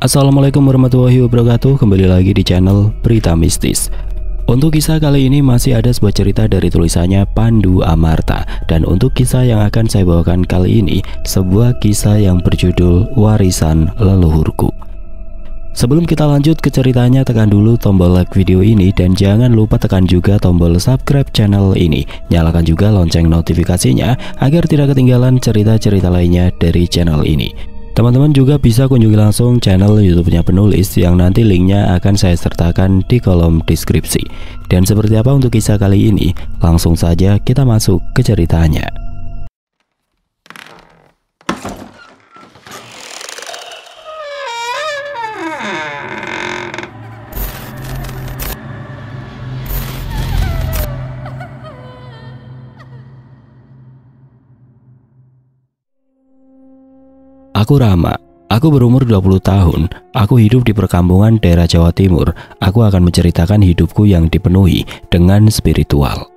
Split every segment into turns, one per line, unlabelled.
Assalamualaikum warahmatullahi wabarakatuh. Kembali lagi di channel Berita Mistis. Untuk kisah kali ini masih ada sebuah cerita dari tulisannya Pandu Amarta. Dan untuk kisah yang akan saya bawakan kali ini, sebuah kisah yang berjudul Warisan Leluhurku. Sebelum kita lanjut ke ceritanya, tekan dulu tombol like video ini dan jangan lupa tekan juga tombol subscribe channel ini. Nyalakan juga lonceng notifikasinya agar tidak ketinggalan cerita-cerita lainnya dari channel ini. Teman-teman juga bisa kunjungi langsung channel YouTube-nya penulis yang nanti linknya akan saya sertakan di kolom deskripsi. Dan seperti apa untuk kisah kali ini? Langsung saja kita masuk ke ceritanya. Aku Rama, aku berumur 20 tahun, aku hidup di perkampungan daerah Jawa Timur. Aku akan menceritakan hidupku yang dipenuhi dengan spiritual.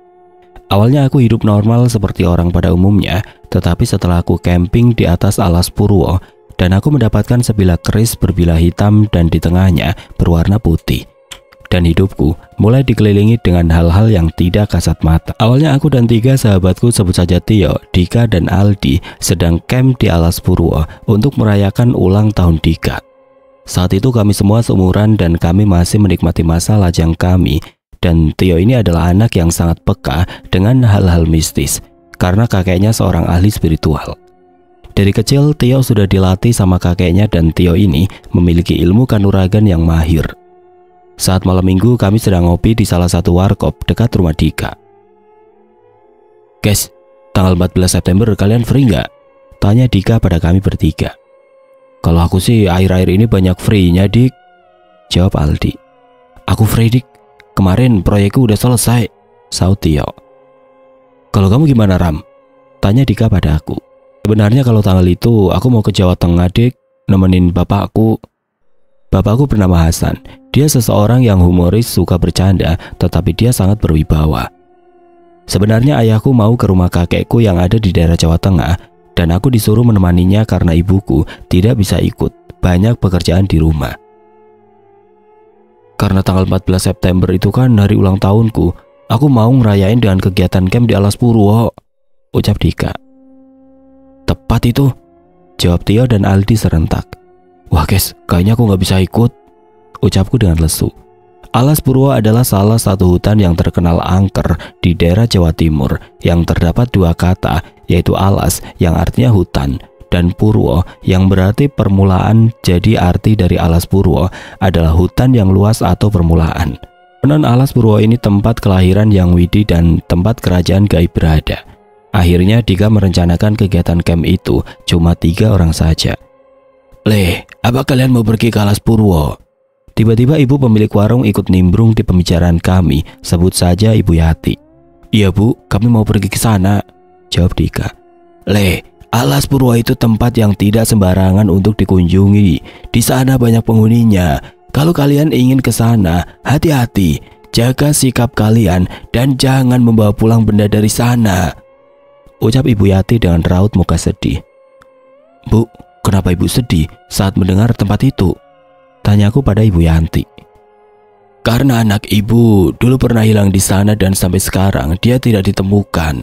Awalnya aku hidup normal seperti orang pada umumnya, tetapi setelah aku camping di atas alas Purwo, dan aku mendapatkan sebilah keris berbilah hitam dan di tengahnya berwarna putih. Dan hidupku mulai dikelilingi dengan hal-hal yang tidak kasat mata. Awalnya aku dan 3 sahabatku, sebut saja Tio, Dika, dan Aldi, sedang camp di alas Purwo untuk merayakan ulang tahun Dika. Saat itu kami semua seumuran dan kami masih menikmati masa lajang kami. Dan Tio ini adalah anak yang sangat peka dengan hal-hal mistis, karena kakeknya seorang ahli spiritual. Dari kecil Tio sudah dilatih sama kakeknya dan Tio ini memiliki ilmu kanuragan yang mahir. Saat malam minggu kami sedang ngopi di salah satu warkop dekat rumah Dika. "Guys, tanggal 14 September kalian free nggak?" tanya Dika pada kami bertiga. "Kalau aku sih akhir-akhir ini banyak free-nya, Dik," jawab Aldi. "Aku free, Dik. Kemarin proyekku udah selesai," saut Tio. "Kalau kamu gimana, Ram?" tanya Dika pada aku. "Sebenarnya kalau tanggal itu aku mau ke Jawa Tengah, Dik, nemenin bapakku." Bapakku bernama Hasan. Dia seseorang yang humoris, suka bercanda, tetapi dia sangat berwibawa. Sebenarnya ayahku mau ke rumah kakekku yang ada di daerah Jawa Tengah, dan aku disuruh menemaninya karena ibuku tidak bisa ikut, banyak pekerjaan di rumah. "Karena tanggal 14 September itu kan hari ulang tahunku, aku mau ngerayain dengan kegiatan camp di alas Purwo," ucap Dika. "Tepat itu," jawab Tio dan Aldi serentak. "Wah guys, kayaknya aku nggak bisa ikut," ucapku dengan lesu. Alas Purwo adalah salah satu hutan yang terkenal angker di daerah Jawa Timur, yang terdapat 2 kata, yaitu alas yang artinya hutan dan Purwo yang berarti permulaan. Jadi arti dari alas Purwo adalah hutan yang luas atau permulaan. Konon alas Purwo ini tempat kelahiran Yang Widi dan tempat kerajaan gaib berada. Akhirnya Dika merencanakan kegiatan camp itu cuma 3 orang saja. "Leh, apa kalian mau pergi ke alas Purwo?" Tiba-tiba ibu pemilik warung ikut nimbrung di pembicaraan kami, sebut saja Ibu Yati. "Iya Bu, kami mau pergi ke sana," jawab Dika. "Leh, alas Purwo itu tempat yang tidak sembarangan untuk dikunjungi. Di sana banyak penghuninya. Kalau kalian ingin ke sana, hati-hati, jaga sikap kalian dan jangan membawa pulang benda dari sana," ucap Ibu Yati dengan raut muka sedih. "Bu, kenapa Ibu sedih saat mendengar tempat itu?" tanyaku pada Ibu Yanti. "Karena anak Ibu dulu pernah hilang di sana dan sampai sekarang dia tidak ditemukan."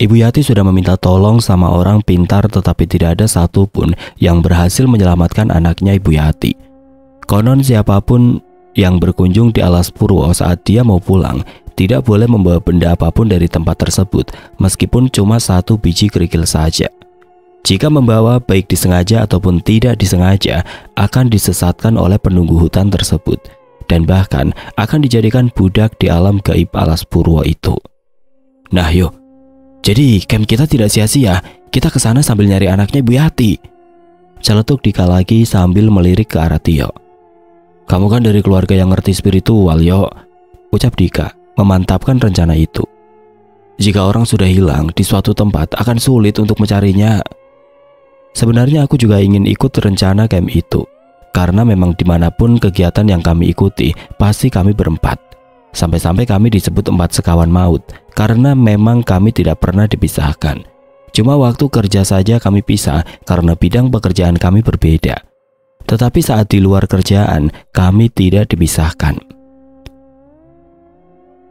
Ibu Yati sudah meminta tolong sama orang pintar, tetapi tidak ada satupun yang berhasil menyelamatkan anaknya Ibu Yati. Konon siapapun yang berkunjung di alas Purwo saat dia mau pulang tidak boleh membawa benda apapun dari tempat tersebut, meskipun cuma 1 biji kerikil saja. Jika membawa, baik disengaja ataupun tidak disengaja, akan disesatkan oleh penunggu hutan tersebut, dan bahkan akan dijadikan budak di alam gaib alas Purwo itu. "Nah yuk, jadi camp kita tidak sia-sia. Kita ke sana sambil nyari anaknya Ibu Yati," celetuk Dika lagi sambil melirik ke arah Tio. "Kamu kan dari keluarga yang ngerti spiritual, yo," ucap Dika memantapkan rencana itu. "Jika orang sudah hilang di suatu tempat, akan sulit untuk mencarinya." Sebenarnya aku juga ingin ikut rencana camp itu, karena memang dimanapun kegiatan yang kami ikuti, pasti kami berempat. Sampai-sampai kami disebut 4 sekawan maut, karena memang kami tidak pernah dipisahkan. Cuma waktu kerja saja kami pisah karena bidang pekerjaan kami berbeda. Tetapi saat di luar kerjaan, kami tidak dipisahkan.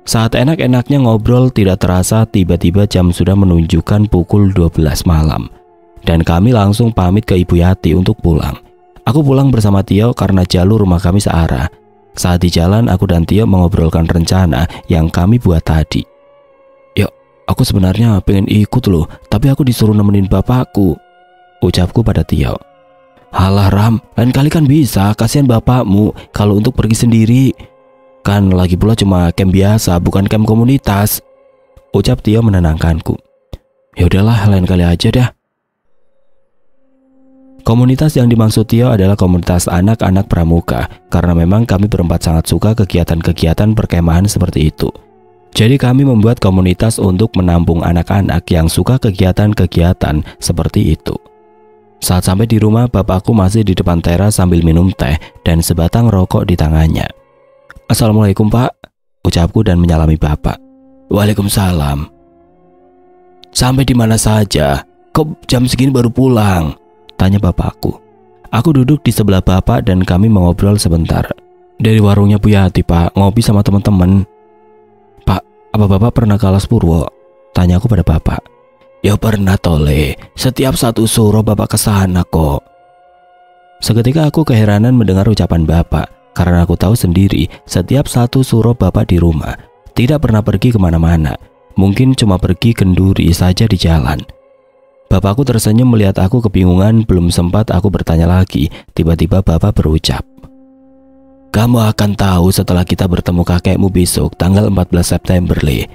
Saat enak-enaknya ngobrol, tidak terasa tiba-tiba jam sudah menunjukkan pukul 12 malam. Dan kami langsung pamit ke Ibu Yati untuk pulang. Aku pulang bersama Tio karena jalur rumah kami searah. Saat di jalan, aku dan Tio mengobrolkan rencana yang kami buat tadi. "Yuk, aku sebenarnya pengen ikut loh, tapi aku disuruh nemenin bapakku," ucapku pada Tio. "Halah Ram, lain kali kan bisa, kasihan bapakmu kalau untuk pergi sendiri. Kan lagi pula cuma camp biasa, bukan camp komunitas," ucap Tio menenangkanku. "Ya udahlah, lain kali aja dah." Komunitas yang dimaksud Tio adalah komunitas anak-anak pramuka, karena memang kami berempat sangat suka kegiatan-kegiatan perkemahan seperti itu. Jadi kami membuat komunitas untuk menampung anak-anak yang suka kegiatan-kegiatan seperti itu. Saat sampai di rumah, bapakku masih di depan teras sambil minum teh dan sebatang rokok di tangannya. "Assalamualaikum Pak," ucapku dan menyalami bapak. "Waalaikumsalam." "Sampai di mana saja? Kok jam segini baru pulang?" tanya bapakku. Aku duduk di sebelah bapak dan kami mengobrol sebentar. "Dari warungnya Bu Yati Pak, ngopi sama teman-teman." "Pak, apa bapak pernah ke Alas Purwo?" tanya aku pada bapak. "Ya pernah tole, setiap satu suro bapak kesana kok." Seketika aku keheranan mendengar ucapan bapak, karena aku tahu sendiri setiap satu suro bapak di rumah, tidak pernah pergi kemana-mana, mungkin cuma pergi kenduri saja di jalan. Bapakku tersenyum melihat aku kebingungan. Belum sempat aku bertanya lagi, tiba-tiba bapak berucap, "Kamu akan tahu setelah kita bertemu kakekmu besok tanggal 14 September Le,"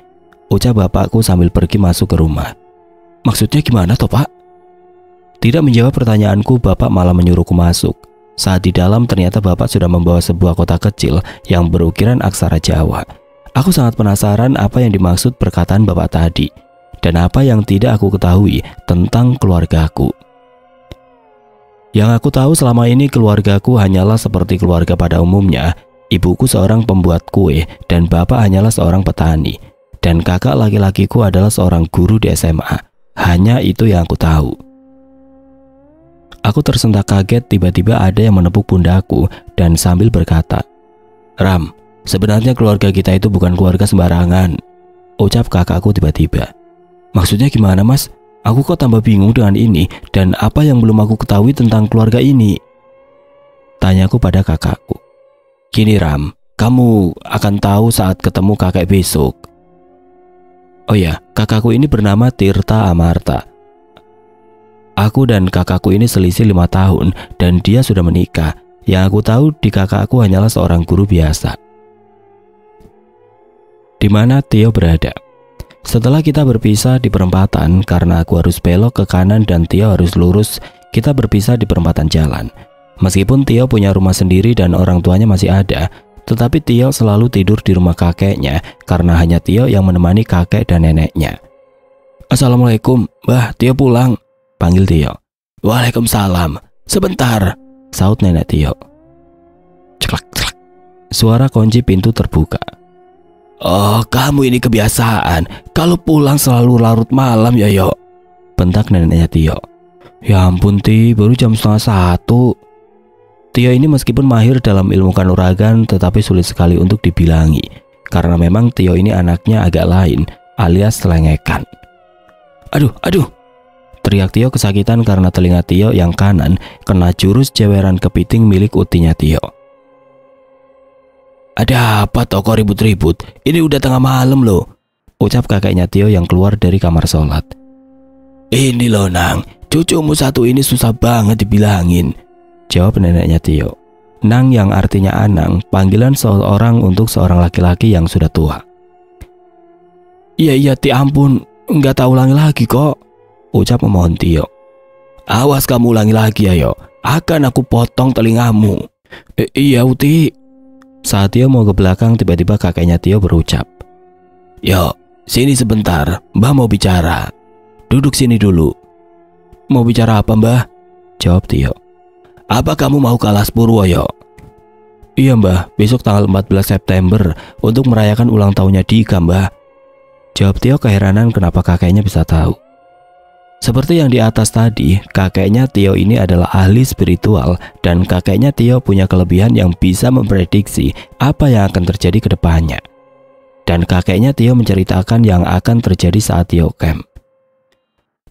ucap bapakku sambil pergi masuk ke rumah. "Maksudnya gimana toh Pak?" Tidak menjawab pertanyaanku, bapak malah menyuruhku masuk. Saat di dalam ternyata bapak sudah membawa sebuah kotak kecil yang berukiran aksara Jawa. Aku sangat penasaran apa yang dimaksud perkataan bapak tadi, dan apa yang tidak aku ketahui tentang keluargaku. Yang aku tahu selama ini keluargaku hanyalah seperti keluarga pada umumnya. Ibuku seorang pembuat kue dan bapak hanyalah seorang petani. Dan kakak laki-lakiku adalah seorang guru di SMA. Hanya itu yang aku tahu. Aku tersentak kaget, tiba-tiba ada yang menepuk pundakku dan sambil berkata, "Ram, sebenarnya keluarga kita itu bukan keluarga sembarangan," ucap kakakku tiba-tiba. "Maksudnya gimana Mas? Aku kok tambah bingung dengan ini, dan apa yang belum aku ketahui tentang keluarga ini?" tanyaku pada kakakku. "Gini Ram, kamu akan tahu saat ketemu kakek besok." Oh ya, kakakku ini bernama Tirta Amarta. Aku dan kakakku ini selisih 5 tahun dan dia sudah menikah. Yang aku tahu di kakakku hanyalah seorang guru biasa. Di mana Tio berada? Setelah kita berpisah di perempatan, karena aku harus belok ke kanan dan Tio harus lurus, kita berpisah di perempatan jalan. Meskipun Tio punya rumah sendiri dan orang tuanya masih ada, tetapi Tio selalu tidur di rumah kakeknya karena hanya Tio yang menemani kakek dan neneknya. "Assalamualaikum, Mbah, Tio pulang," panggil Tio. "Waalaikumsalam, sebentar," saut nenek Tio. Ceklak, ceklak. Suara kunci pintu terbuka. "Oh, kamu ini kebiasaan. Kalau pulang selalu larut malam ya, yo," bentak neneknya Tio. "Ya ampun Ti, baru jam 12:30. Tio ini meskipun mahir dalam ilmu kanuragan, tetapi sulit sekali untuk dibilangi, karena memang Tio ini anaknya agak lain, alias selengekan. Aduh, aduh!" teriak Tio kesakitan karena telinga Tio yang kanan kena jurus jeweran kepiting milik utinya Tio. "Ada apa toko ribut-ribut? Ini udah tengah malam loh," ucap kakeknya Tio yang keluar dari kamar sholat. "Ini loh Nang, cucumu satu ini susah banget dibilangin," jawab neneknya Tio. Nang yang artinya Anang, panggilan seorang untuk seorang laki-laki yang sudah tua. Iya Ti, ampun, nggak tahu ulangi lagi kok," ucap memohon Tio. "Awas kamu ulangi lagi ayo, akan aku potong telingamu." Iya Uti." Saat Tio mau ke belakang, tiba-tiba kakeknya Tio berucap, "Yo, sini sebentar, Mbah mau bicara. Duduk sini dulu." "Mau bicara apa Mbah?" jawab Tio. "Apa kamu mau ke Alas Purwo yo?" "Iya Mbah, besok tanggal 14 September untuk merayakan ulang tahunnya Dika Mbah," jawab Tio keheranan kenapa kakeknya bisa tahu. Seperti yang di atas tadi, kakeknya Tio ini adalah ahli spiritual dan kakeknya Tio punya kelebihan yang bisa memprediksi apa yang akan terjadi ke depannya. Dan kakeknya Tio menceritakan yang akan terjadi saat Tio camp.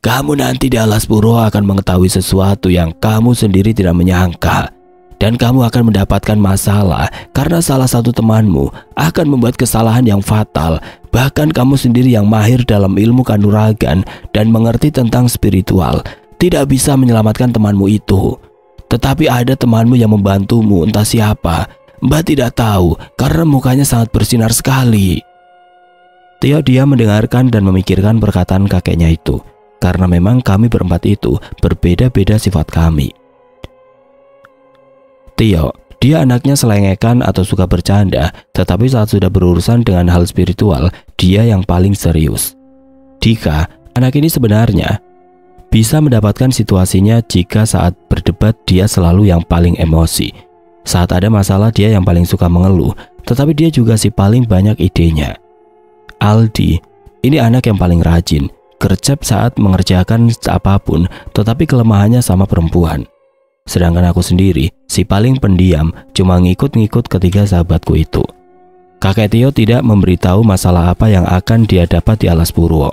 Kamu nanti di alas puro akan mengetahui sesuatu yang kamu sendiri tidak menyangka. Dan kamu akan mendapatkan masalah karena salah satu temanmu akan membuat kesalahan yang fatal. Bahkan kamu sendiri yang mahir dalam ilmu kanuragan dan mengerti tentang spiritual tidak bisa menyelamatkan temanmu itu. Tetapi ada temanmu yang membantumu, entah siapa. Mbak tidak tahu karena mukanya sangat bersinar sekali. Tio diam mendengarkan dan memikirkan perkataan kakeknya itu. Karena memang kami berempat itu berbeda-beda sifat kami. Tio, dia anaknya selengekan atau suka bercanda, tetapi saat sudah berurusan dengan hal spiritual, dia yang paling serius. Dika, anak ini sebenarnya bisa mendapatkan situasinya jika saat berdebat dia selalu yang paling emosi. Saat ada masalah dia yang paling suka mengeluh, tetapi dia juga si paling banyak idenya. Aldi, ini anak yang paling rajin, gercep saat mengerjakan apapun, tetapi kelemahannya sama perempuan. Sedangkan aku sendiri, si paling pendiam, cuma ngikut-ngikut ketiga sahabatku itu. Kakek Tio tidak memberitahu masalah apa yang akan dia dapat di alas purwo.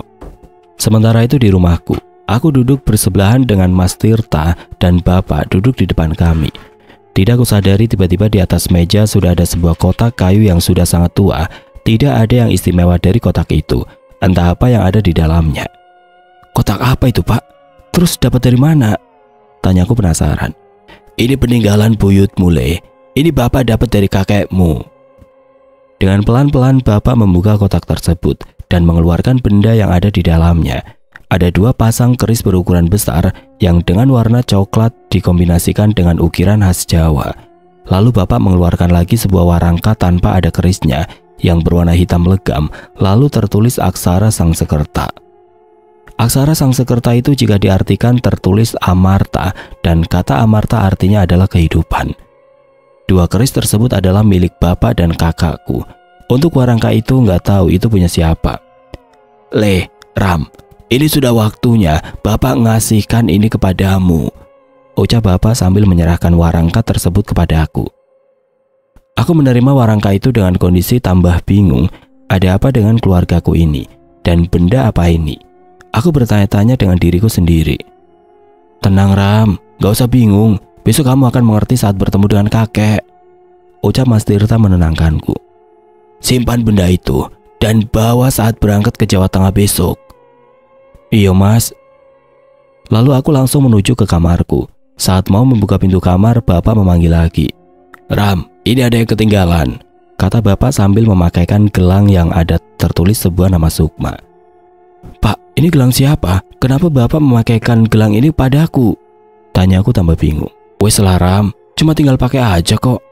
Sementara itu di rumahku, aku duduk bersebelahan dengan Mas Tirta dan Bapak duduk di depan kami. Tidak aku sadari tiba-tiba di atas meja sudah ada sebuah kotak kayu yang sudah sangat tua. Tidak ada yang istimewa dari kotak itu, entah apa yang ada di dalamnya. Kotak apa itu, Pak? Terus dapat dari mana? Tanyaku penasaran. Ini peninggalan buyutmu, Le. Ini Bapak dapat dari kakekmu. Dengan pelan-pelan Bapak membuka kotak tersebut dan mengeluarkan benda yang ada di dalamnya. Ada dua pasang keris berukuran besar yang dengan warna coklat dikombinasikan dengan ukiran khas Jawa. Lalu Bapak mengeluarkan lagi sebuah warangka tanpa ada kerisnya yang berwarna hitam legam, lalu tertulis aksara Sangsekerta. Aksara Sangsekerta itu jika diartikan tertulis Amarta, dan kata Amarta artinya adalah kehidupan. Dua keris tersebut adalah milik bapak dan kakakku. Untuk warangka itu nggak tahu itu punya siapa. Le, Ram, ini sudah waktunya bapak ngasihkan ini kepadamu, ucap bapak sambil menyerahkan warangka tersebut kepada aku. Aku menerima warangka itu dengan kondisi tambah bingung. Ada apa dengan keluargaku ini? Dan benda apa ini? Aku bertanya-tanya dengan diriku sendiri. Tenang Ram, gak usah bingung. Besok kamu akan mengerti saat bertemu dengan kakek, ucap Mas Tirta menenangkanku. Simpan benda itu dan bawa saat berangkat ke Jawa Tengah besok. Iya Mas. Lalu aku langsung menuju ke kamarku. Saat mau membuka pintu kamar, Bapak memanggil lagi. Ram, ini ada yang ketinggalan, kata Bapak sambil memakaikan gelang yang ada tertulis sebuah nama Sukma. Pak, ini gelang siapa? Kenapa Bapak memakaikan gelang ini padaku? Tanya aku tambah bingung. Wes lah Ram, cuma tinggal pakai aja kok,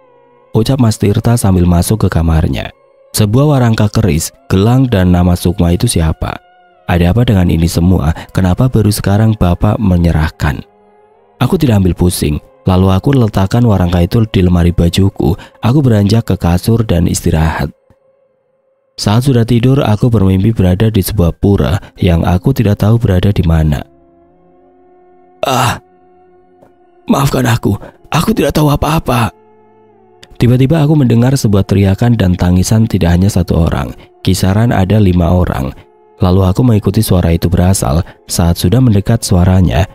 ucap Mas Tirta sambil masuk ke kamarnya. Sebuah warangka keris, gelang dan nama Sukma itu siapa? Ada apa dengan ini semua? Kenapa baru sekarang Bapak menyerahkan? Aku tidak ambil pusing. Lalu aku letakkan warangka itu di lemari bajuku. Aku beranjak ke kasur dan istirahat. Saat sudah tidur, aku bermimpi berada di sebuah pura yang aku tidak tahu berada di mana. Maafkan aku tidak tahu apa-apa. Tiba-tiba aku mendengar sebuah teriakan dan tangisan tidak hanya satu orang, kisaran ada 5 orang. Lalu aku mengikuti suara itu berasal. Saat sudah mendekat suaranya,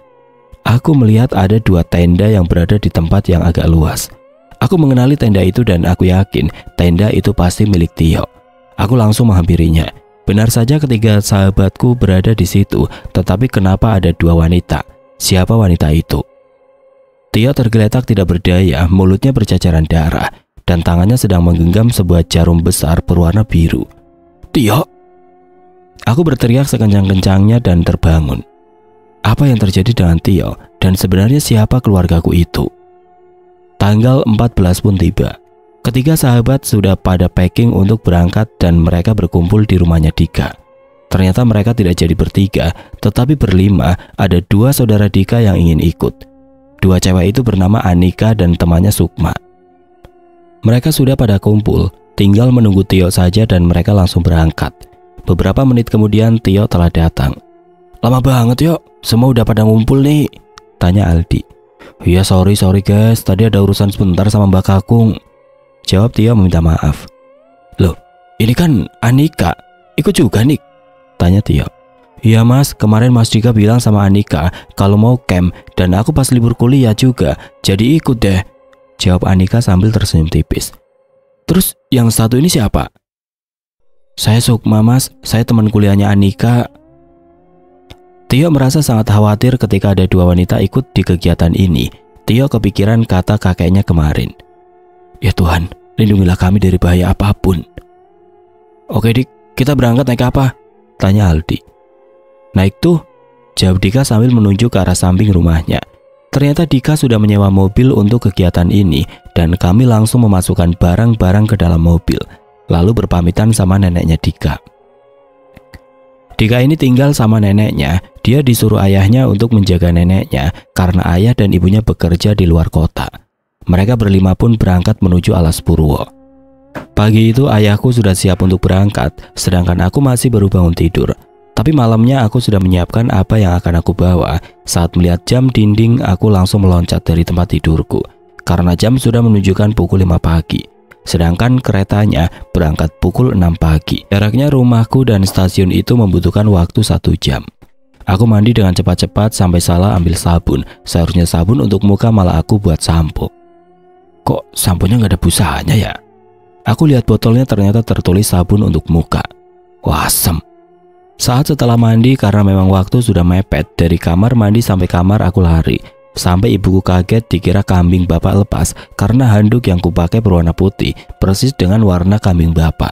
aku melihat ada 2 tenda yang berada di tempat yang agak luas. Aku mengenali tenda itu dan aku yakin tenda itu pasti milik Tio. Aku langsung menghampirinya. Benar saja ketiga sahabatku berada di situ, tetapi kenapa ada 2 wanita? Siapa wanita itu? Tio tergeletak tidak berdaya, mulutnya berceceran darah, dan tangannya sedang menggenggam sebuah jarum besar berwarna biru. Tio! Aku berteriak sekencang-kencangnya dan terbangun. Apa yang terjadi dengan Tio dan sebenarnya siapa keluargaku itu? Tanggal 14 pun tiba. Ketiga sahabat sudah pada packing untuk berangkat dan mereka berkumpul di rumahnya Dika. Ternyata mereka tidak jadi bertiga, tetapi berlima. Ada 2 saudara Dika yang ingin ikut. 2 cewek itu bernama Anika dan temannya Sukma. Mereka sudah pada kumpul, tinggal menunggu Tio saja dan mereka langsung berangkat. Beberapa menit kemudian Tio telah datang. lama banget yuk, semua udah pada ngumpul nih, tanya Aldi. Iya sorry guys, tadi ada urusan sebentar sama Mbak Kakung, jawab Tio meminta maaf. Loh, ini kan Anika, ikut juga nih, tanya Tio. Iya mas, kemarin Mas Dika bilang sama Anika kalau mau camp dan aku pas libur kuliah juga, jadi ikut deh, jawab Anika sambil tersenyum tipis. Terus yang satu ini siapa? Saya Sukma mas, saya teman kuliahnya Anika. Tio merasa sangat khawatir ketika ada dua wanita ikut di kegiatan ini. Tio kepikiran kata kakeknya kemarin. Ya Tuhan, lindungilah kami dari bahaya apapun. Oke dik, kita berangkat naik apa? Tanya Aldi. Naik tuh, jawab Dika sambil menunjuk ke arah samping rumahnya. Ternyata Dika sudah menyewa mobil untuk kegiatan ini dan kami langsung memasukkan barang-barang ke dalam mobil, lalu berpamitan sama neneknya Dika. Dika ini tinggal sama neneknya, dia disuruh ayahnya untuk menjaga neneknya karena ayah dan ibunya bekerja di luar kota. Mereka berlima pun berangkat menuju Alas Purwo. Pagi itu ayahku sudah siap untuk berangkat, sedangkan aku masih baru bangun tidur. Tapi malamnya aku sudah menyiapkan apa yang akan aku bawa. Saat melihat jam dinding, aku langsung meloncat dari tempat tidurku karena jam sudah menunjukkan pukul 5 pagi. Sedangkan keretanya berangkat pukul 6 pagi. Jaraknya rumahku dan stasiun itu membutuhkan waktu 1 jam. Aku mandi dengan cepat-cepat sampai salah ambil sabun. Seharusnya sabun untuk muka, malah aku buat sampo. Kok samponya nggak ada busanya ya? Aku lihat botolnya ternyata tertulis sabun untuk muka. Wah, asem. Saat setelah mandi, karena memang waktu sudah mepet, dari kamar mandi sampai kamar aku lari. Sampai ibuku kaget dikira kambing bapak lepas karena handuk yang kupakai berwarna putih, persis dengan warna kambing bapak.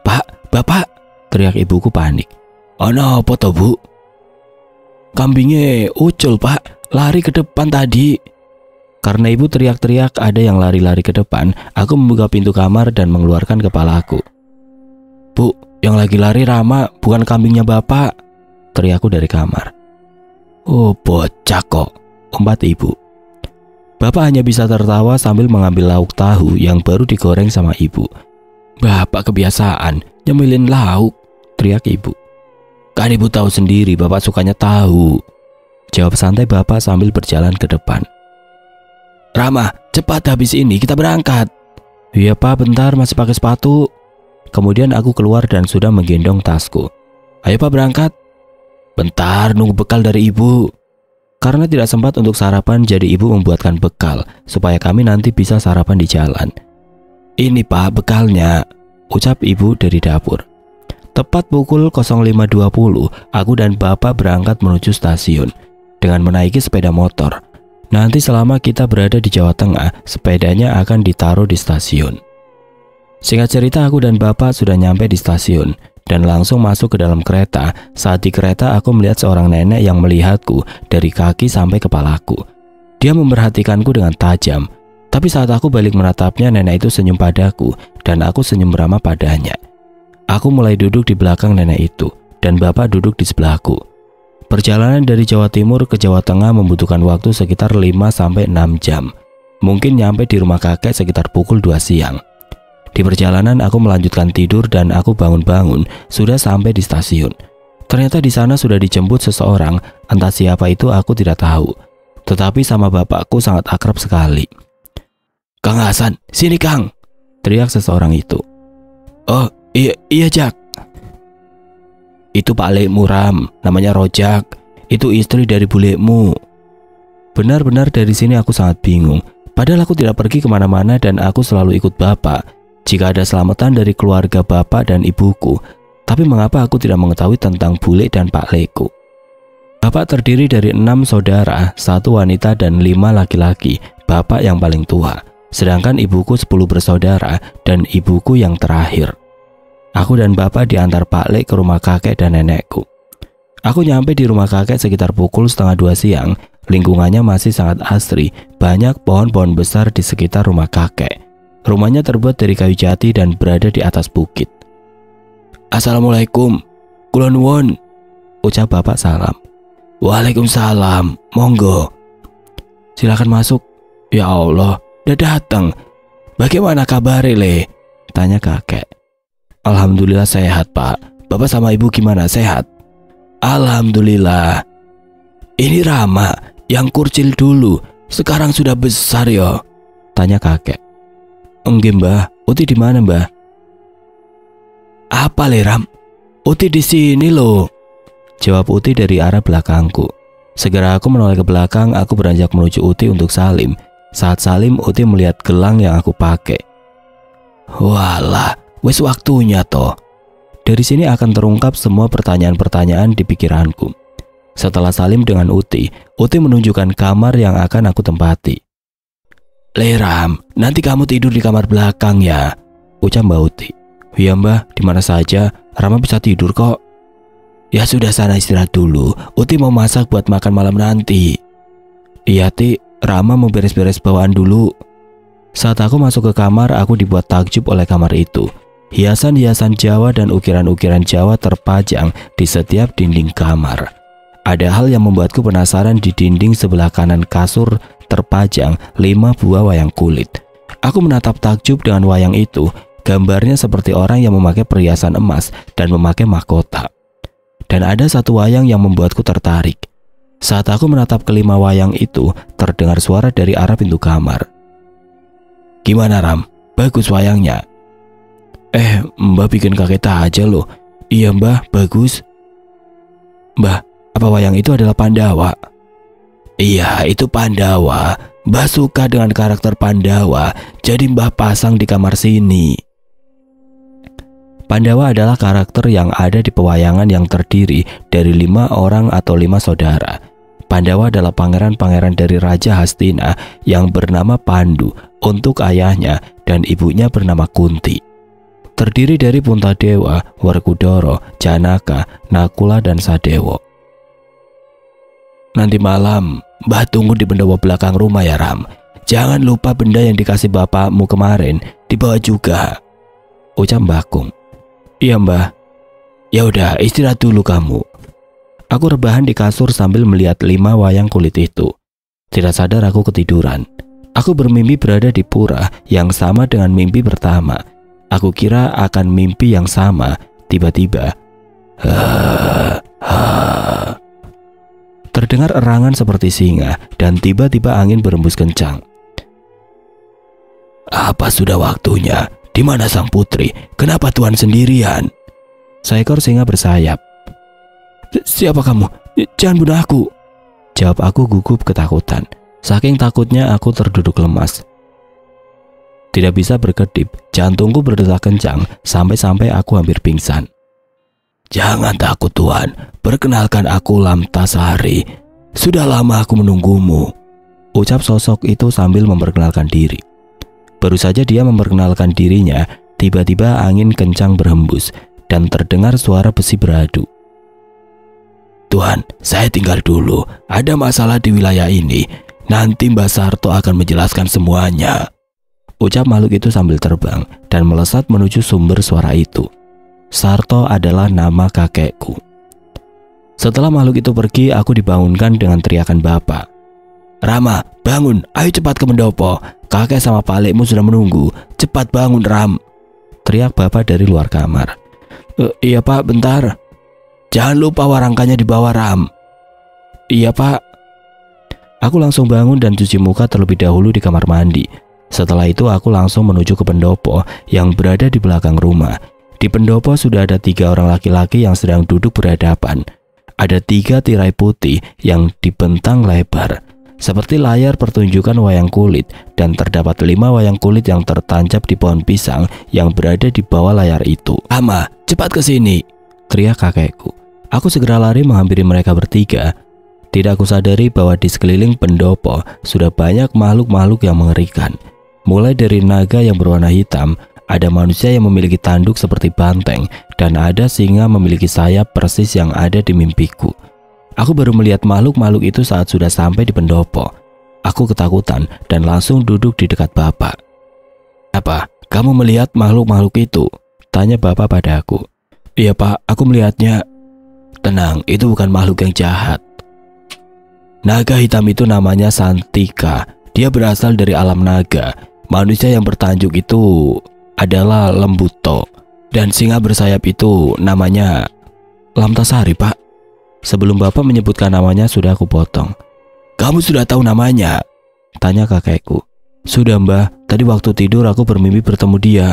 Pak, bapak, teriak ibuku panik. Oh no, apa bu? Kambingnya ucul pak, lari ke depan tadi. Karena ibu teriak-teriak ada yang lari-lari ke depan, aku membuka pintu kamar dan mengeluarkan kepalaku. Bu, yang lagi lari Rama, bukan kambingnya bapak, teriakku dari kamar. Oh bocah kok, umpat ibu. Bapak hanya bisa tertawa sambil mengambil lauk tahu yang baru digoreng sama ibu. Bapak kebiasaan nyemilin lauk, teriak ibu. Kan ibu tahu sendiri bapak sukanya tahu, jawab santai bapak sambil berjalan ke depan. Rama, cepat habis ini kita berangkat. Iya pak, bentar masih pakai sepatu. Kemudian aku keluar dan sudah menggendong tasku. Ayo pak berangkat. Bentar nunggu bekal dari ibu. Karena tidak sempat untuk sarapan, jadi ibu membuatkan bekal supaya kami nanti bisa sarapan di jalan. Ini pak bekalnya, ucap ibu dari dapur. Tepat pukul 05.20 aku dan bapak berangkat menuju stasiun dengan menaiki sepeda motor. Nanti selama kita berada di Jawa Tengah, sepedanya akan ditaruh di stasiun. Singkat cerita, aku dan bapak sudah nyampe di stasiun dan langsung masuk ke dalam kereta. Saat di kereta, aku melihat seorang nenek yang melihatku dari kaki sampai kepalaku. Dia memperhatikanku dengan tajam. Tapi saat aku balik menatapnya, nenek itu senyum padaku dan aku senyum ramah padanya. Aku mulai duduk di belakang nenek itu dan bapak duduk di sebelahku. Perjalanan dari Jawa Timur ke Jawa Tengah membutuhkan waktu sekitar 5-6 jam. Mungkin nyampe di rumah kakek sekitar pukul 2 siang. Di perjalanan aku melanjutkan tidur dan aku bangun-bangun sudah sampai di stasiun. Ternyata di sana sudah dijemput seseorang, entah siapa itu aku tidak tahu. Tetapi sama bapakku sangat akrab sekali. Kang Hasan, sini Kang, teriak seseorang itu. Oh iya Jak. Itu Pak Lekmu Ram, namanya Rojak. Itu istri dari bulekmu. Benar-benar dari sini aku sangat bingung. Padahal aku tidak pergi kemana-mana dan aku selalu ikut bapak jika ada selamatan dari keluarga bapak dan ibuku. Tapi mengapa aku tidak mengetahui tentang bule dan Pak Leku? Bapak terdiri dari 6 saudara, 1 wanita dan 5 laki-laki. Bapak yang paling tua. Sedangkan ibuku 10 bersaudara dan ibuku yang terakhir. Aku dan bapak diantar Pak Lek ke rumah kakek dan nenekku. Aku nyampe di rumah kakek sekitar pukul 1:30 siang. Lingkungannya masih sangat asri, banyak pohon-pohon besar di sekitar rumah kakek. Rumahnya terbuat dari kayu jati dan berada di atas bukit. Assalamualaikum, kula nuwun, ucap bapak salam. Waalaikumsalam, monggo. Silakan masuk. Ya Allah, udah datang. Bagaimana kabar Le? Tanya kakek. Alhamdulillah sehat pak. Bapak sama ibu gimana, sehat? Alhamdulillah. Ini Rama yang kurcil dulu, sekarang sudah besar yo, tanya kakek. Enggak mbah, Uti di mana mbah? Apa le Ram? Uti di sini loh, jawab Uti dari arah belakangku. Segera aku menoleh ke belakang, aku beranjak menuju Uti untuk salim. Saat salim, Uti melihat gelang yang aku pakai. Walah, wes waktunya toh. Dari sini akan terungkap semua pertanyaan-pertanyaan di pikiranku. Setelah salim dengan Uti menunjukkan kamar yang akan aku tempati. Leram, nanti kamu tidur di kamar belakang ya, ucap Mbak Uti. Iya mbah, di mana saja, Rama bisa tidur kok. Ya sudah, sana istirahat dulu, Uti mau masak buat makan malam nanti. Iya Ti, Rama mau beres-beres bawaan dulu. Saat aku masuk ke kamar, aku dibuat takjub oleh kamar itu. Hiasan-hiasan Jawa dan ukiran-ukiran Jawa terpajang di setiap dinding kamar. Ada hal yang membuatku penasaran. Di dinding sebelah kanan kasur terpajang 5 buah wayang kulit. Aku menatap takjub dengan wayang itu. Gambarnya seperti orang yang memakai perhiasan emas dan memakai mahkota. Dan ada satu wayang yang membuatku tertarik. Saat aku menatap kelima wayang itu, terdengar suara dari arah pintu kamar. Gimana Ram? Bagus wayangnya. Mbah bikin kaget aja loh. Iya mbah, bagus. Mbah, apa wayang itu adalah Pandawa? Iya, itu Pandawa. Mbah suka dengan karakter Pandawa, jadi mbah pasang di kamar sini. Pandawa adalah karakter yang ada di pewayangan yang terdiri dari 5 orang atau 5 saudara. Pandawa adalah pangeran-pangeran dari Raja Hastina yang bernama Pandu untuk ayahnya dan ibunya bernama Kunti. Terdiri dari Puntadewa, Werkudara, Janaka, Nakula, dan Sadewa. Nanti malam, mbah tunggu di pendopo belakang rumah ya Ram. Jangan lupa benda yang dikasih bapakmu kemarin dibawa juga, ucap Mbah Kung. Iya mbah. Ya udah, istirahat dulu kamu. Aku rebahan di kasur sambil melihat 5 wayang kulit itu. Tidak sadar aku ketiduran. Aku bermimpi berada di pura yang sama dengan mimpi pertama. Aku kira akan mimpi yang sama. Tiba-tiba terdengar erangan seperti singa dan tiba-tiba angin berembus kencang. Apa sudah waktunya? Di mana sang putri? Kenapa Tuhan sendirian? Seekor singa bersayap. Siapa kamu? Jangan bunuh aku, jawab aku gugup ketakutan. Saking takutnya aku terduduk lemas. Tidak bisa berkedip, jantungku berdetak kencang sampai-sampai aku hampir pingsan. Jangan takut Tuan, perkenalkan aku Lamtasari. Sudah lama aku menunggumu, ucap sosok itu sambil memperkenalkan diri. Baru saja dia memperkenalkan dirinya, tiba-tiba angin kencang berhembus dan terdengar suara besi beradu. Tuan, saya tinggal dulu, ada masalah di wilayah ini. Nanti Mbak Sarto akan menjelaskan semuanya, ucap makhluk itu sambil terbang dan melesat menuju sumber suara itu. Sarto adalah nama kakekku. Setelah makhluk itu pergi, aku dibangunkan dengan teriakan bapak. Rama, bangun, ayo cepat ke pendopo. Kakek sama palikmu sudah menunggu. Cepat bangun Ram, teriak bapak dari luar kamar. Iya pak, bentar. Jangan lupa warangkanya dibawa Ram. Iya pak. Aku langsung bangun dan cuci muka terlebih dahulu di kamar mandi. Setelah itu aku langsung menuju ke pendopo yang berada di belakang rumah. Di pendopo sudah ada 3 orang laki-laki yang sedang duduk berhadapan. Ada 3 tirai putih yang dibentang lebar, seperti layar pertunjukan wayang kulit, dan terdapat 5 wayang kulit yang tertancap di pohon pisang yang berada di bawah layar itu. Ama, cepat ke sini, teriak kakekku. Aku segera lari menghampiri mereka bertiga. Tidak aku sadari bahwa di sekeliling pendopo sudah banyak makhluk-makhluk yang mengerikan. Mulai dari naga yang berwarna hitam, ada manusia yang memiliki tanduk seperti banteng, dan ada singa memiliki sayap persis yang ada di mimpiku. Aku baru melihat makhluk-makhluk itu saat sudah sampai di pendopo. Aku ketakutan dan langsung duduk di dekat bapak. Apa, kamu melihat makhluk-makhluk itu? Tanya bapak padaku. Iya pak, aku melihatnya. Tenang, itu bukan makhluk yang jahat. Naga hitam itu namanya Santika. Dia berasal dari alam naga. Manusia yang bertanjuk itu adalah Lembuto. Dan singa bersayap itu namanya Lamtasari pak. Sebelum bapak menyebutkan namanya sudah aku potong. Kamu sudah tahu namanya? Tanya kakekku. Sudah mbah, tadi waktu tidur aku bermimpi bertemu dia.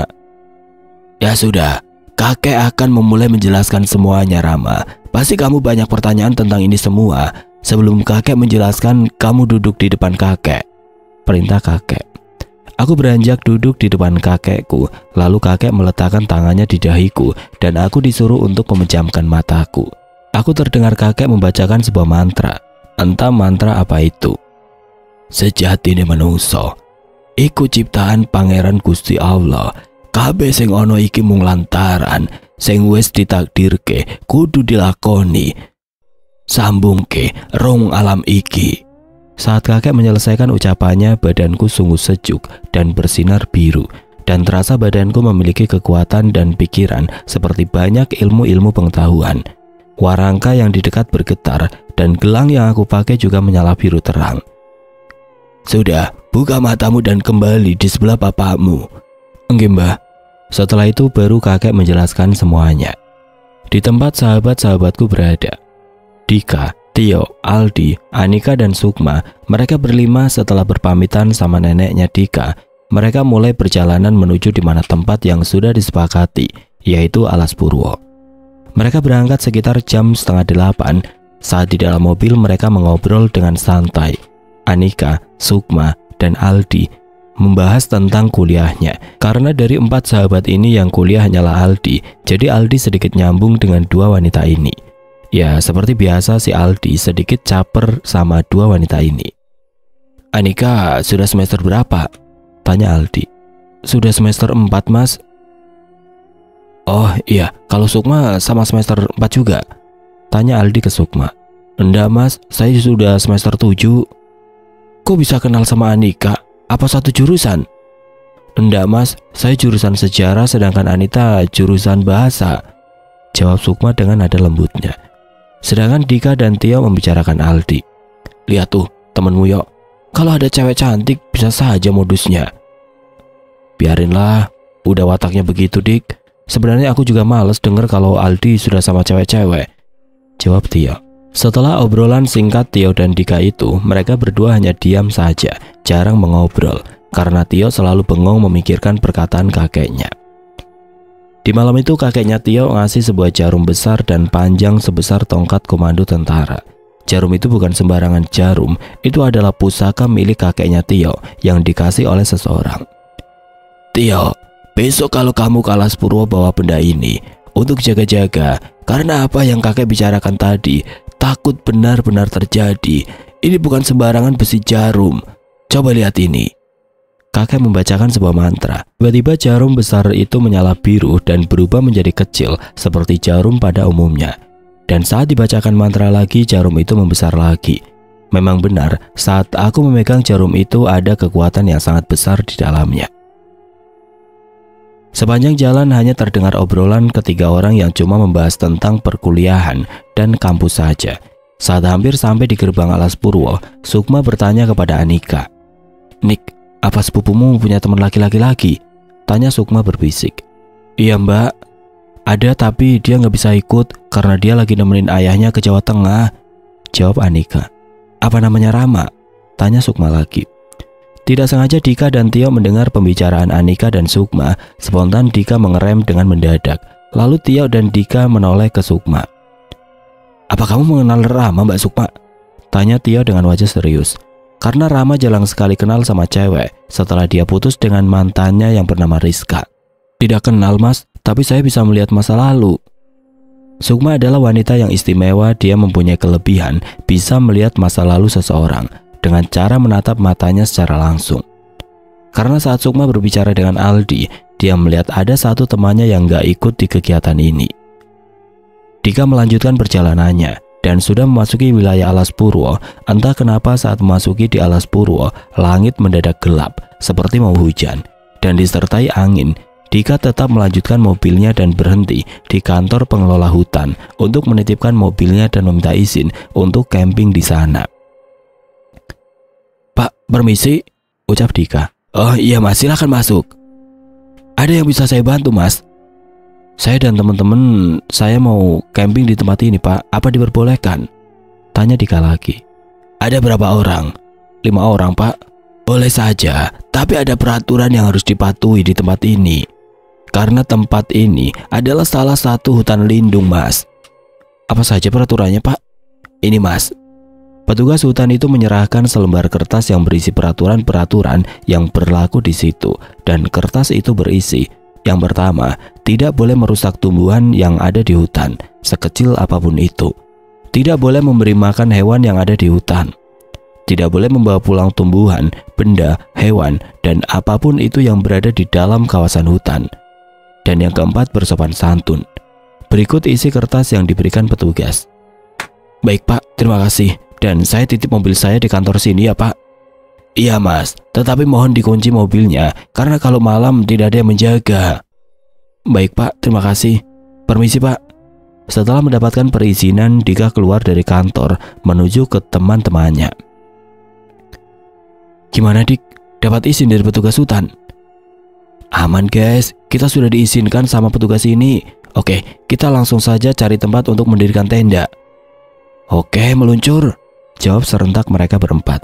Ya sudah, kakek akan memulai menjelaskan semuanya Rama. Pasti kamu banyak pertanyaan tentang ini semua. Sebelum kakek menjelaskan, kamu duduk di depan kakek. Perintah kakek. Aku beranjak duduk di depan kakekku, lalu kakek meletakkan tangannya di dahiku dan aku disuruh untuk memejamkan mataku. Aku terdengar kakek membacakan sebuah mantra, entah mantra apa itu. Sejatine manungsa, iku ciptaan Pangeran Gusti Allah. Kabeh sing ana iki mung lantaran sing wis ditakdirke kudu dilakoni. Sambungke rong alam iki. Saat kakek menyelesaikan ucapannya, badanku sungguh sejuk dan bersinar biru, dan terasa badanku memiliki kekuatan dan pikiran seperti banyak ilmu-ilmu pengetahuan. Warangka yang di dekat bergetar, dan gelang yang aku pakai juga menyala biru terang. Sudah, buka matamu dan kembali di sebelah bapakmu. Enggak mbah. Setelah itu baru kakek menjelaskan semuanya. Di tempat sahabat-sahabatku berada, Dika, Tio, Aldi, Anika dan Sukma, mereka berlima setelah berpamitan sama neneknya Dika, mereka mulai perjalanan menuju di mana tempat yang sudah disepakati, yaitu Alas Purwo. Mereka berangkat sekitar jam 7:30. Saat di dalam mobil mereka mengobrol dengan santai. Anika, Sukma, dan Aldi membahas tentang kuliahnya. Karena dari 4 sahabat ini yang kuliah hanyalah Aldi, jadi Aldi sedikit nyambung dengan 2 wanita ini. Ya, seperti biasa si Aldi sedikit caper sama 2 wanita ini. Anika sudah semester berapa? Tanya Aldi. Sudah semester 4 mas. Oh iya, kalau Sukma sama semester 4 juga? Tanya Aldi ke Sukma. Enggak mas, saya sudah semester 7. Kok bisa kenal sama Anika? Apa satu jurusan? Enggak mas, saya jurusan sejarah sedangkan Anita jurusan bahasa. Jawab Sukma dengan nada lembutnya. Sedangkan Dika dan Tio membicarakan Aldi. Lihat tuh, temenmu Yok. Kalau ada cewek cantik bisa saja modusnya. Biarinlah, udah wataknya begitu Dik. Sebenarnya aku juga males denger kalau Aldi sudah sama cewek-cewek. Jawab Tio. Setelah obrolan singkat Tio dan Dika itu, mereka berdua hanya diam saja, jarang mengobrol. Karena Tio selalu bengong memikirkan perkataan kakeknya. Di malam itu kakeknya Tio ngasih sebuah jarum besar dan panjang sebesar tongkat komando tentara. Jarum itu bukan sembarangan jarum, itu adalah pusaka milik kakeknya Tio yang dikasih oleh seseorang. Tio, besok kalau kamu ke Alas Purwo bawa benda ini untuk jaga-jaga, karena apa yang kakek bicarakan tadi takut benar-benar terjadi. Ini bukan sembarangan besi jarum. Coba lihat ini. Kakek membacakan sebuah mantra. Tiba-tiba jarum besar itu menyala biru dan berubah menjadi kecil seperti jarum pada umumnya. Dan saat dibacakan mantra lagi, jarum itu membesar lagi. Memang benar, saat aku memegang jarum itu ada kekuatan yang sangat besar di dalamnya. Sepanjang jalan hanya terdengar obrolan ketiga orang yang cuma membahas tentang perkuliahan dan kampus saja. Saat hampir sampai di gerbang Alas Purwo, Sukma bertanya kepada Anika. Nik, apa sepupumu punya teman laki-laki lagi? Tanya Sukma berbisik. Iya mbak, ada tapi dia nggak bisa ikut karena dia lagi nemenin ayahnya ke Jawa Tengah. Jawab Anika. Apa namanya Rama? Tanya Sukma lagi. Tidak sengaja Dika dan Tio mendengar pembicaraan Anika dan Sukma. Spontan Dika mengerem dengan mendadak. Lalu Tio dan Dika menoleh ke Sukma. Apa kamu mengenal Rama Mbak Sukma? Tanya Tio dengan wajah serius. Karena Rama jarang sekali kenal sama cewek setelah dia putus dengan mantannya yang bernama Rizka. Tidak kenal mas, tapi saya bisa melihat masa lalu. Sukma adalah wanita yang istimewa, dia mempunyai kelebihan, bisa melihat masa lalu seseorang dengan cara menatap matanya secara langsung. Karena saat Sukma berbicara dengan Aldi, dia melihat ada satu temannya yang gak ikut di kegiatan ini. Dika melanjutkan perjalanannya dan sudah memasuki wilayah Alas Purwo. Entah kenapa saat memasuki di Alas Purwo, langit mendadak gelap seperti mau hujan dan disertai angin. Dika tetap melanjutkan mobilnya dan berhenti di kantor pengelola hutan untuk menitipkan mobilnya dan meminta izin untuk camping di sana. Pak, permisi, ucap Dika. Oh iya mas, silahkan masuk. Ada yang bisa saya bantu mas? Saya dan teman-teman saya mau camping di tempat ini, Pak. Apa diperbolehkan? Tanya Dika lagi. Ada berapa orang? 5 orang, Pak. Boleh saja, tapi ada peraturan yang harus dipatuhi di tempat ini. Karena tempat ini adalah salah satu hutan lindung, Mas. Apa saja peraturannya, Pak? Ini, Mas. Petugas hutan itu menyerahkan selembar kertas yang berisi peraturan-peraturan yang berlaku di situ, dan kertas itu berisi: yang pertama, tidak boleh merusak tumbuhan yang ada di hutan, sekecil apapun itu. Tidak boleh memberi makan hewan yang ada di hutan. Tidak boleh membawa pulang tumbuhan, benda, hewan, dan apapun itu yang berada di dalam kawasan hutan. Dan yang keempat, bersopan santun. Berikut isi kertas yang diberikan petugas. Baik, Pak, terima kasih. Dan saya titip mobil saya di kantor sini ya, Pak. Iya, Mas, tetapi mohon dikunci mobilnya, karena kalau malam tidak ada yang menjaga. Baik, Pak, terima kasih. Permisi, Pak. Setelah mendapatkan perizinan, Dika keluar dari kantor menuju ke teman-temannya. Gimana, Dik? Dapat izin dari petugas hutan? Aman, guys, kita sudah diizinkan sama petugas ini. Oke, kita langsung saja cari tempat untuk mendirikan tenda. Oke, meluncur, jawab serentak mereka berempat.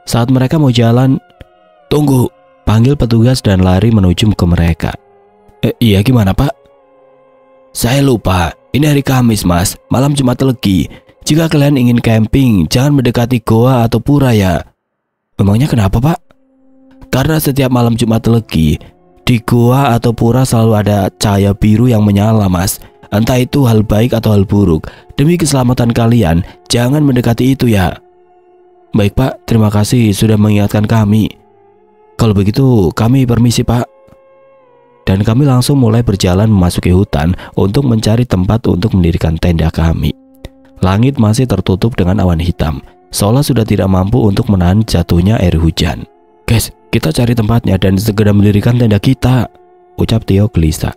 Saat mereka mau jalan, tunggu, panggil petugas dan lari menuju ke mereka. Iya, gimana, Pak? Saya lupa, ini hari Kamis, Mas, malam Jumat Legi. Jika kalian ingin camping, jangan mendekati goa atau pura ya. Memangnya kenapa, Pak? Karena setiap malam Jumat Legi, di goa atau pura selalu ada cahaya biru yang menyala, Mas. Entah itu hal baik atau hal buruk. Demi keselamatan kalian, jangan mendekati itu ya. Baik, Pak, terima kasih sudah mengingatkan kami. Kalau begitu, kami permisi, Pak. Dan kami langsung mulai berjalan memasuki hutan untuk mencari tempat untuk mendirikan tenda kami. Langit masih tertutup dengan awan hitam, seolah sudah tidak mampu untuk menahan jatuhnya air hujan. Guys, kita cari tempatnya dan segera mendirikan tenda kita, ucap Tio gelisah.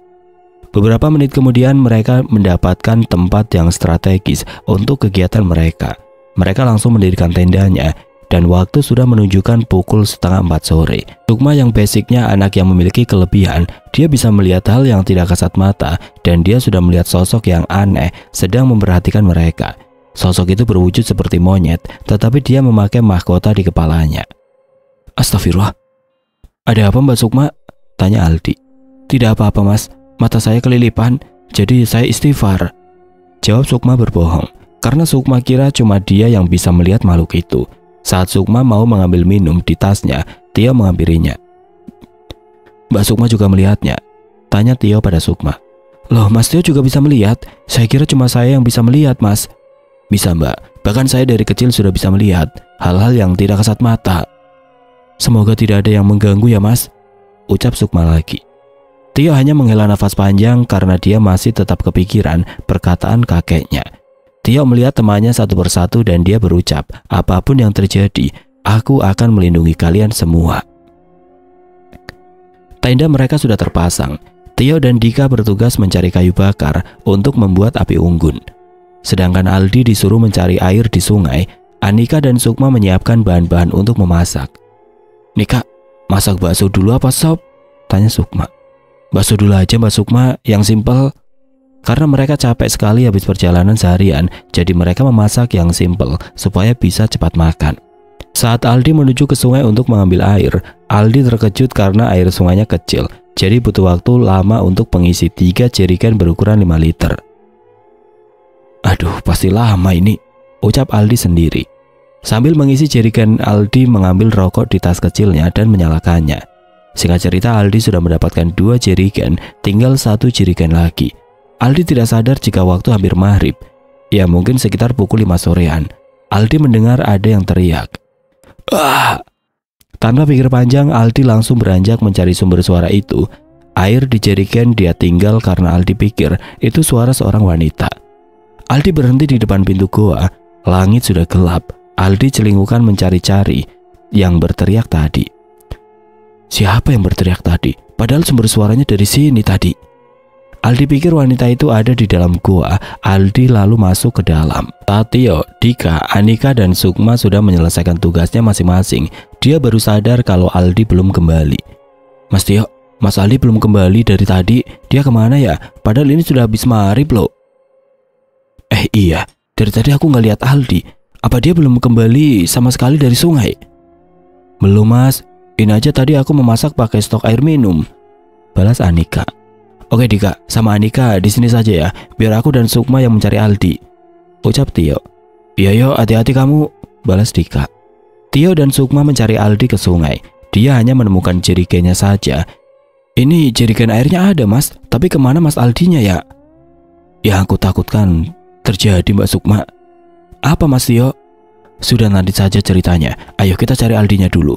Beberapa menit kemudian mereka mendapatkan tempat yang strategis untuk kegiatan mereka. Mereka langsung mendirikan tendanya dan waktu sudah menunjukkan pukul 3:30 sore. Sukma yang basicnya anak yang memiliki kelebihan, dia bisa melihat hal yang tidak kasat mata dan dia sudah melihat sosok yang aneh sedang memperhatikan mereka. Sosok itu berwujud seperti monyet, tetapi dia memakai mahkota di kepalanya. Astagfirullah. Ada apa, Mbak Sukma? Tanya Aldi. Tidak apa-apa, Mas. Mata saya kelilipan, jadi saya istighfar. Jawab Sukma berbohong, karena Sukma kira cuma dia yang bisa melihat makhluk itu. Saat Sukma mau mengambil minum di tasnya, Tio menghampirinya. Mbak Sukma juga melihatnya? Tanya Tio pada Sukma. Loh, Mas Tio juga bisa melihat? Saya kira cuma saya yang bisa melihat, Mas. Bisa, Mbak. Bahkan saya dari kecil sudah bisa melihat hal-hal yang tidak kasat mata. Semoga tidak ada yang mengganggu ya, Mas, ucap Sukma lagi. Tio hanya menghela nafas panjang karena dia masih tetap kepikiran perkataan kakeknya. Tio melihat temannya satu persatu dan dia berucap, apapun yang terjadi, aku akan melindungi kalian semua. Tenda mereka sudah terpasang. Tio dan Dika bertugas mencari kayu bakar untuk membuat api unggun. Sedangkan Aldi disuruh mencari air di sungai. Anika dan Sukma menyiapkan bahan-bahan untuk memasak. Nika, masak bakso dulu apa sop? Tanya Sukma. Bakso dulu aja, Mbak Sukma, yang simpel. Karena mereka capek sekali habis perjalanan seharian, jadi mereka memasak yang simpel supaya bisa cepat makan. Saat Aldi menuju ke sungai untuk mengambil air, Aldi terkejut karena air sungainya kecil, jadi butuh waktu lama untuk mengisi 3 jerigen berukuran 5 liter. Aduh, pasti lama ini, ucap Aldi sendiri. Sambil mengisi jerigen, Aldi mengambil rokok di tas kecilnya dan menyalakannya. Singkat cerita, Aldi sudah mendapatkan 2 jerigen, tinggal 1 jerigen lagi. Aldi tidak sadar jika waktu hampir maghrib. Ya, mungkin sekitar pukul 5 sorean. Aldi mendengar ada yang teriak. Ah! Tanpa pikir panjang, Aldi langsung beranjak mencari sumber suara itu. Air di jerigen dia tinggal karena Aldi pikir itu suara seorang wanita. Aldi berhenti di depan pintu goa. Langit sudah gelap. Aldi celingukan mencari-cari yang berteriak tadi. Siapa yang berteriak tadi? Padahal sumber suaranya dari sini tadi. Aldi pikir wanita itu ada di dalam goa. Aldi lalu masuk ke dalam. Tio, Dika, Anika, dan Sukma sudah menyelesaikan tugasnya masing-masing. Dia baru sadar kalau Aldi belum kembali. Mas Tio, Mas Aldi belum kembali dari tadi. Dia kemana ya? Padahal ini sudah habis maghrib loh. Iya, dari tadi aku nggak lihat Aldi. Apa dia belum kembali sama sekali dari sungai? Belum mas, ini aja tadi aku memasak pakai stok air minum, balas Anika. Oke Dika, sama Anika di sini saja ya, biar aku dan Sukma yang mencari Aldi, ucap Tio. Iya yo, hati-hati kamu, balas Dika. Tio dan Sukma mencari Aldi ke sungai. Dia hanya menemukan jerigennya saja. Ini jerigen airnya ada mas, tapi kemana mas Aldinya ya? Yang aku takutkan terjadi Mbak Sukma. Apa mas Tio? Sudah nanti saja ceritanya, ayo kita cari Aldinya dulu,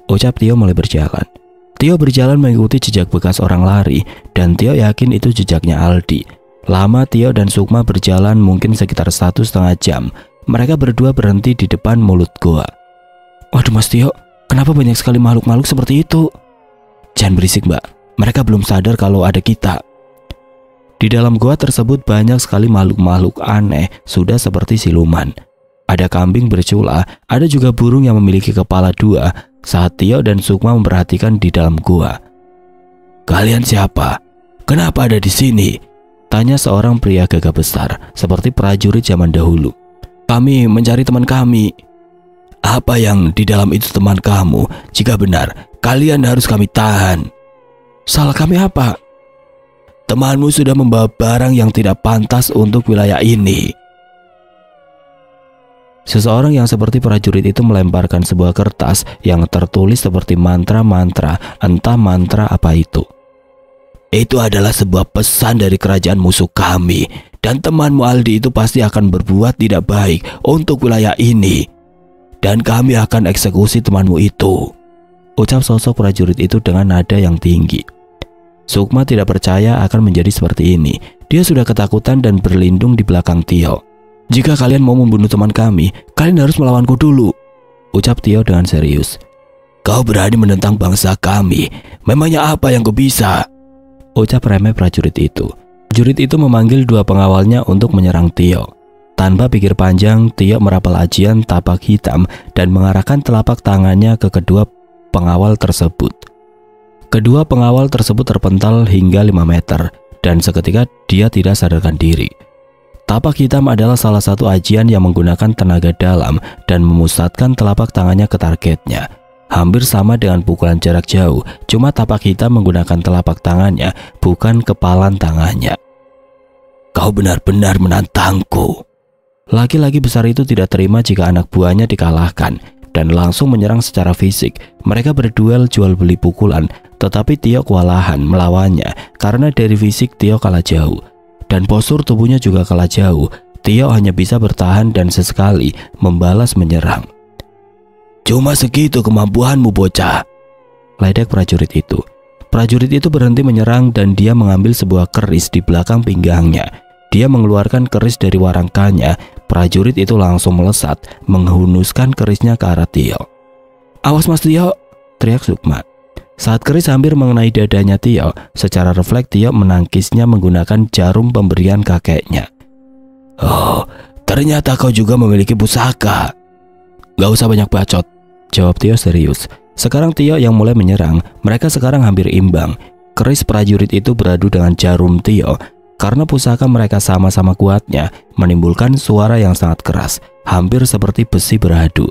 ucap Tio mulai berjalan. Tio berjalan mengikuti jejak bekas orang lari, dan Tio yakin itu jejaknya Aldi. Lama Tio dan Sukma berjalan mungkin sekitar 1,5 jam. Mereka berdua berhenti di depan mulut goa. Waduh mas Tio, kenapa banyak sekali makhluk-makhluk seperti itu? Jangan berisik mbak, mereka belum sadar kalau ada kita. Di dalam goa tersebut banyak sekali makhluk-makhluk aneh, sudah seperti siluman. Ada kambing bercula, ada juga burung yang memiliki kepala 2. Saat Tio dan Sukma memperhatikan di dalam gua. Kalian siapa? Kenapa ada di sini? Tanya seorang pria gagah besar, seperti prajurit zaman dahulu. Kami mencari teman kami. Apa yang di dalam itu teman kamu? Jika benar, kalian harus kami tahan. Salah kami apa? Temanmu sudah membawa barang yang tidak pantas untuk wilayah ini. Seseorang yang seperti prajurit itu melemparkan sebuah kertas yang tertulis seperti mantra-mantra, entah mantra apa itu. Itu adalah sebuah pesan dari kerajaan musuh kami, dan temanmu Aldi itu pasti akan berbuat tidak baik untuk wilayah ini. Dan kami akan eksekusi temanmu itu, ucap sosok prajurit itu dengan nada yang tinggi. Sukma tidak percaya akan menjadi seperti ini. Dia sudah ketakutan dan berlindung di belakang Tio. Jika kalian mau membunuh teman kami, kalian harus melawanku dulu, ucap Tio dengan serius. Kau berani menentang bangsa kami, memangnya apa yang kau bisa? Ucap remeh prajurit itu. Prajurit itu memanggil 2 pengawalnya untuk menyerang Tio. Tanpa pikir panjang, Tio merapal ajian tapak hitam dan mengarahkan telapak tangannya ke kedua pengawal tersebut. Kedua pengawal tersebut terpental hingga 5 meter, dan seketika dia tidak sadarkan diri. Tapak hitam adalah salah satu ajian yang menggunakan tenaga dalam dan memusatkan telapak tangannya ke targetnya. Hampir sama dengan pukulan jarak jauh, cuma tapak hitam menggunakan telapak tangannya, bukan kepalan tangannya. Kau benar-benar menantangku. Laki-laki besar itu tidak terima jika anak buahnya dikalahkan dan langsung menyerang secara fisik. Mereka berduel jual beli pukulan, tetapi Tio kewalahan melawannya karena dari fisik Tio kalah jauh. Dan postur tubuhnya juga kalah jauh. Tio hanya bisa bertahan dan sesekali membalas menyerang. Cuma segitu kemampuanmu bocah, ledek prajurit itu. Prajurit itu berhenti menyerang dan dia mengambil sebuah keris di belakang pinggangnya. Dia mengeluarkan keris dari warangkanya. Prajurit itu langsung melesat, menghunuskan kerisnya ke arah Tio. Awas mas Tio, teriak Sukma. Saat keris hampir mengenai dadanya Tio, secara refleks Tio menangkisnya menggunakan jarum pemberian kakeknya. Oh, ternyata kau juga memiliki pusaka. Gak usah banyak bacot, jawab Tio serius. Sekarang Tio yang mulai menyerang. Mereka sekarang hampir imbang. Keris prajurit itu beradu dengan jarum Tio. Karena pusaka mereka sama-sama kuatnya, menimbulkan suara yang sangat keras, hampir seperti besi beradu.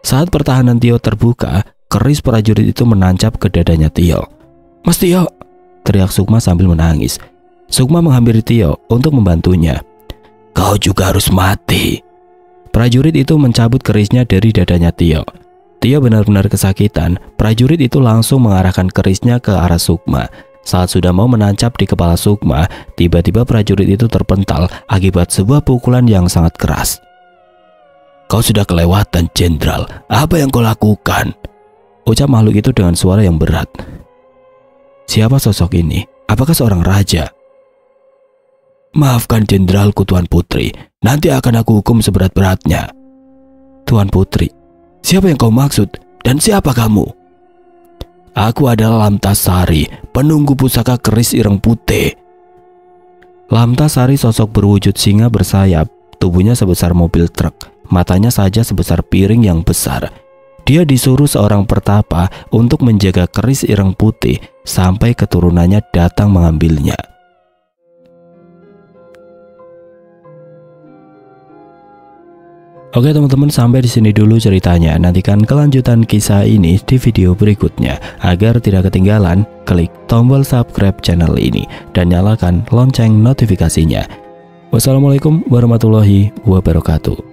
Saat pertahanan Tio terbuka, keris prajurit itu menancap ke dadanya Tio. Mas Tio, teriak Sukma sambil menangis. Sukma menghampiri Tio untuk membantunya. Kau juga harus mati. Prajurit itu mencabut kerisnya dari dadanya Tio. Tio benar-benar kesakitan. Prajurit itu langsung mengarahkan kerisnya ke arah Sukma. Saat sudah mau menancap di kepala Sukma, tiba-tiba prajurit itu terpental akibat sebuah pukulan yang sangat keras. Kau sudah kelewatan, Jenderal. Apa yang kau lakukan? Ucap makhluk itu dengan suara yang berat. Siapa sosok ini? Apakah seorang raja? Maafkan Jenderalku, Tuan Putri. Nanti akan aku hukum seberat-beratnya. Tuan Putri? Siapa yang kau maksud? Dan siapa kamu? Aku adalah Lamtasari, penunggu pusaka keris ireng putih. Lamtasari sosok berwujud singa bersayap. Tubuhnya sebesar mobil truk. Matanya saja sebesar piring yang besar. Dia disuruh seorang pertapa untuk menjaga keris ireng putih sampai keturunannya datang mengambilnya. Oke teman-teman, sampai di sini dulu ceritanya. Nantikan kelanjutan kisah ini di video berikutnya. Agar tidak ketinggalan, klik tombol subscribe channel ini dan nyalakan lonceng notifikasinya. Wassalamualaikum warahmatullahi wabarakatuh.